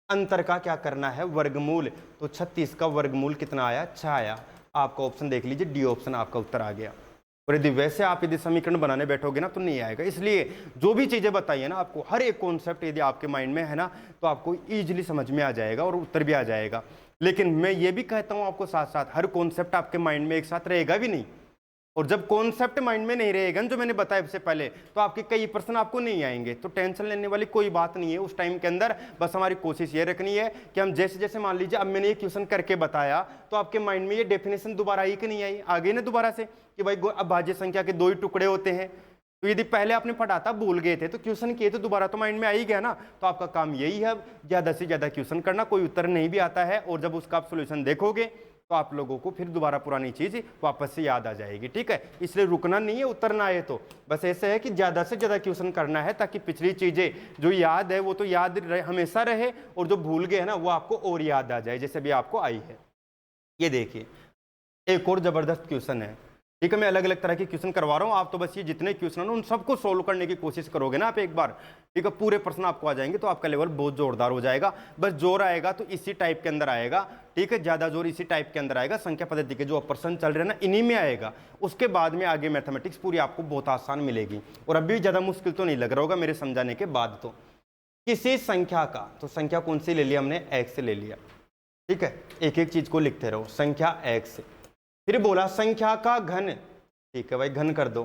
अंतर का क्या करना है? वर्गमूल। तो 36 का वर्गमूल कितना आया? 6 आया। आपका ऑप्शन देख लीजिए, डी ऑप्शन आपका उत्तर आ गया। और यदि वैसे आप यदि समीकरण बनाने बैठोगे ना तो नहीं आएगा। इसलिए जो भी चीजें बताई है ना आपको, हर एक कॉन्सेप्ट यदि आपके माइंड में है ना तो आपको इजीली समझ में आ जाएगा और उत्तर भी आ जाएगा। लेकिन मैं ये भी कहता हूँ आपको साथ साथ, हर कॉन्सेप्ट आपके माइंड में एक साथ रहेगा भी नहीं। और जब कॉन्सेप्ट माइंड में नहीं रहेगा जो मैंने बताया इससे पहले, तो आपके कई प्रश्न आपको नहीं आएंगे। तो टेंशन लेने वाली कोई बात नहीं है उस टाइम के अंदर। बस हमारी कोशिश ये रखनी है कि हम जैसे जैसे, मान लीजिए अब मैंने ये क्वेश्चन करके बताया तो आपके माइंड में ये डेफिनेशन दोबारा आई कि नहीं आई? आ गई ना दोबारा से कि भाई अभाज्य संख्या के दो ही टुकड़े होते हैं। तो यदि पहले आपने पढ़ा था, भूल गए थे, तो क्वेश्चन किए तो दोबारा तो माइंड में आ ही गया ना। तो आपका काम यही है, ज्यादा से ज्यादा क्वेश्चन करना। कोई उत्तर नहीं भी आता है और जब उसका आप सोल्यूशन देखोगे तो आप लोगों को फिर दोबारा पुरानी चीज वापस से याद आ जाएगी। ठीक है, इसलिए रुकना नहीं है, उतर ना आए तो। बस ऐसे है कि ज्यादा से ज्यादा क्वेश्चन करना है ताकि पिछली चीजें जो याद है वो तो याद हमेशा रहे, और जो भूल गए है ना वो आपको और याद आ जाए, जैसे भी आपको आई है। ये देखिए एक और जबरदस्त क्वेश्चन है। ठीक है, मैं अलग अलग तरह के क्वेश्चन करवा रहा हूँ, आप तो बस ये जितने क्वेश्चन हैं उन सबको सोल्व करने की कोशिश करोगे ना आप एक बार। ठीक है, पूरे प्रश्न आपको आ जाएंगे तो आपका लेवल बहुत जोरदार हो जाएगा। बस जोर आएगा तो इसी टाइप के अंदर आएगा। ठीक है, ज्यादा जोर इसी टाइप के अंदर आएगा, संख्या पद्धति के जो प्रश्न चल रहे हैं ना इन्हीं में आएगा। उसके बाद में आगे मैथमेटिक्स पूरी आपको बहुत आसान मिलेगी, और अभी ज्यादा मुश्किल तो नहीं लग रहा होगा मेरे समझाने के बाद। तो किसी संख्या का, तो संख्या कौन सी ले लिया हमने? एक्स से ले लिया। ठीक है, एक एक चीज को लिखते रहो, संख्या एक्स। फिर बोला संख्या का घन। ठीक है भाई, घन कर दो।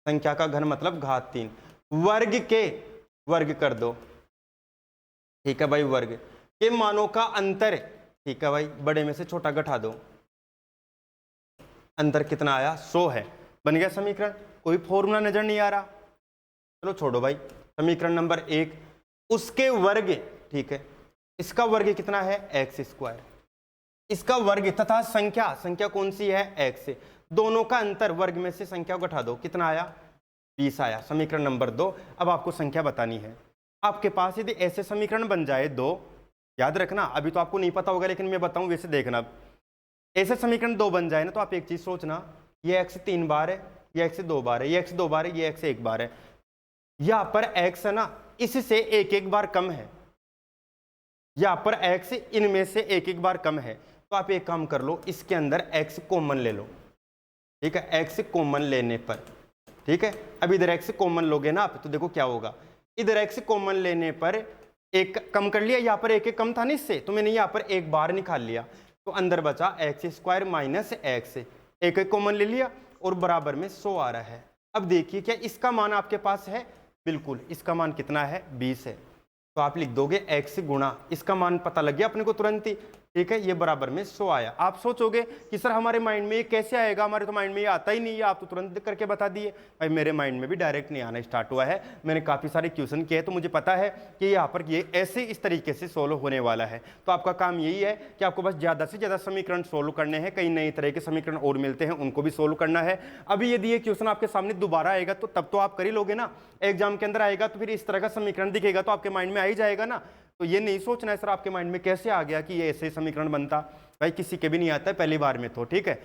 संख्या का घन मतलब घात 3, वर्ग के वर्ग कर दो। ठीक है भाई, वर्ग के मानों का अंतर। ठीक है भाई, बड़े में से छोटा घटा दो। अंतर कितना आया? 100 है। बन गया समीकरण। कोई फॉर्मूला नजर नहीं आ रहा, चलो छोड़ो भाई। समीकरण नंबर 1, उसके वर्ग। ठीक है, इसका वर्ग कितना है? X square. इसका वर्ग तथा संख्या, संख्या कौन सी है? एक्स। दोनों का अंतर, वर्ग में से संख्या को घटा दो, कितना आया? 20 आया। समीकरण नंबर 2। अब आपको संख्या बतानी है। आपके पास यदि ऐसे समीकरण बन जाए दो, याद रखना अभी तो आपको नहीं पता होगा लेकिन मैं बताऊं वैसे देखना। ऐसे समीकरण 2 बन जाए ना तो आप एक चीज सोचना, ये x 3 बार है, ये x 2 बार है, ये x 2 बार है, ये x 1 बार है। यहां पर x है ना, इससे एक एक बार कम है। यहां पर x इनमें से एक एक बार कम है। तो आप एक काम कर लो, इसके अंदर x कॉमन ले लो। ठीक है, x कॉमन लेने पर, ठीक है, अब इधर x कॉमन लोगे ना आप तो देखो क्या होगा। इधर x कॉमन लेने पर एक कम कर लिया, यहाँ पर एक एक कम था ना इससे, तो मैंने यहाँ पर एक बार निकाल लिया, तो अंदर बचा एक्स स्क्वायर माइनस एक्स। एक एक कॉमन ले लिया और बराबर में 100 आ रहा है। अब देखिए क्या इसका मान आपके पास है? बिल्कुल, इसका मान कितना है? 20 है। तो आप लिख दोगे x गुणा, इसका मान पता लग गया अपने को तुरंत ही, ठीक है, ये बराबर में 100 आया। आप सोचोगे कि सर हमारे माइंड में ये कैसे आएगा, हमारे तो माइंड में ये आता ही नहीं है, आप तो तुरंत करके बता दिए। भाई मेरे माइंड में भी डायरेक्ट नहीं आना स्टार्ट हुआ है, मैंने काफ़ी सारे क्वेश्चन किए तो मुझे पता है कि यहाँ पर ये ऐसे इस तरीके से सोल्व होने वाला है। तो आपका काम यही है कि आपको बस ज़्यादा से ज़्यादा समीकरण सोल्व करने हैं, कई नए तरह के समीकरण और मिलते हैं उनको भी सोल्व करना है। अभी यदि ये क्वेश्चन आपके सामने दोबारा आएगा तो तब तो आप कर ही लोगे ना, एग्जाम के अंदर आएगा तो फिर इस तरह का समीकरण दिखेगा तो आपके माइंड में आ ही जाएगा ना। तो ये नहीं सोचना है सर आपके माइंड में कैसे आ गया कि ये ऐसे समीकरण बनता, भाई किसी के भी नहीं आता है पहली बार में तो, ठीक है।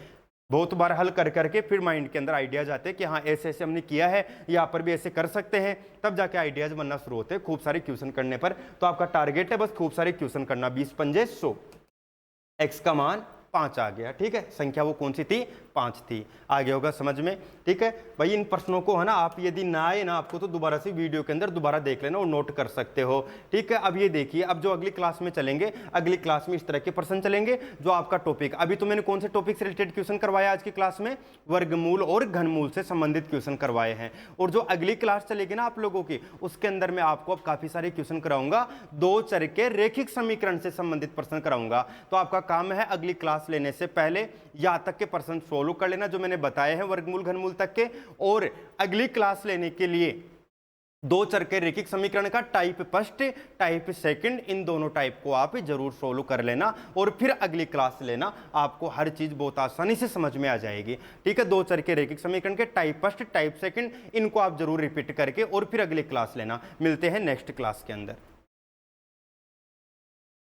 बहुत बार हल कर करके फिर माइंड के अंदर आइडियाज आते हैं कि हाँ ऐसे ऐसे हमने किया है, यहाँ पर भी ऐसे कर सकते हैं, तब जाके आइडियाज बनना शुरू होते हैं खूब सारे क्वेश्चन करने पर। तो आपका टारगेट है बस खूब सारे क्वेश्चन करना, 20 पंजे 100, एक्स का मान 5 आ गया, ठीक है। संख्या वो कौन सी थी, 5 थी। आ गया होगा समझ में, ठीक है भाई। इन प्रश्नों को है ना आप यदि ना आए ना आपको तो दोबारा से वीडियो के अंदर दोबारा देख लेना और नोट कर सकते हो, ठीक है। अब ये देखिए, अब जो अगली क्लास में चलेंगे, अगली क्लास में इस तरह के प्रश्न चलेंगे जो आपका टॉपिक, अभी तो मैंने कौन से टॉपिक से रिलेटेड क्वेश्चन करवाया आज की क्लास में, वर्गमूल और घनमूल से संबंधित क्वेश्चन करवाए हैं। और जो अगली क्लास चलेगी ना आप लोगों की, उसके अंदर मैं आपको अब काफी सारे क्वेश्चन कराऊंगा, 2 चर के रैखिक समीकरण से संबंधित प्रश्न कराऊंगा। तो आपका काम है अगली क्लास लेने से पहले यहां तक के प्रश्न सोल्व कर लेना जो मैंने बताए हैं वर्गमूल घनमूल तक के, और अगली क्लास लेने के लिए 2 चर के रैखिक समीकरण का टाइप फर्स्ट टाइप सेकंड, इन दोनों टाइप को आप जरूर सोल्व कर लेना और फिर अगली क्लास लेना, आपको हर चीज बहुत आसानी से समझ में आ जाएगी, ठीक है। 2 चर के रैखिक समीकरण के टाइप फर्स्ट टाइप सेकंड, इनको आप जरूर रिपीट करके और फिर अगली क्लास लेना। मिलते हैं नेक्स्ट क्लास के अंदर।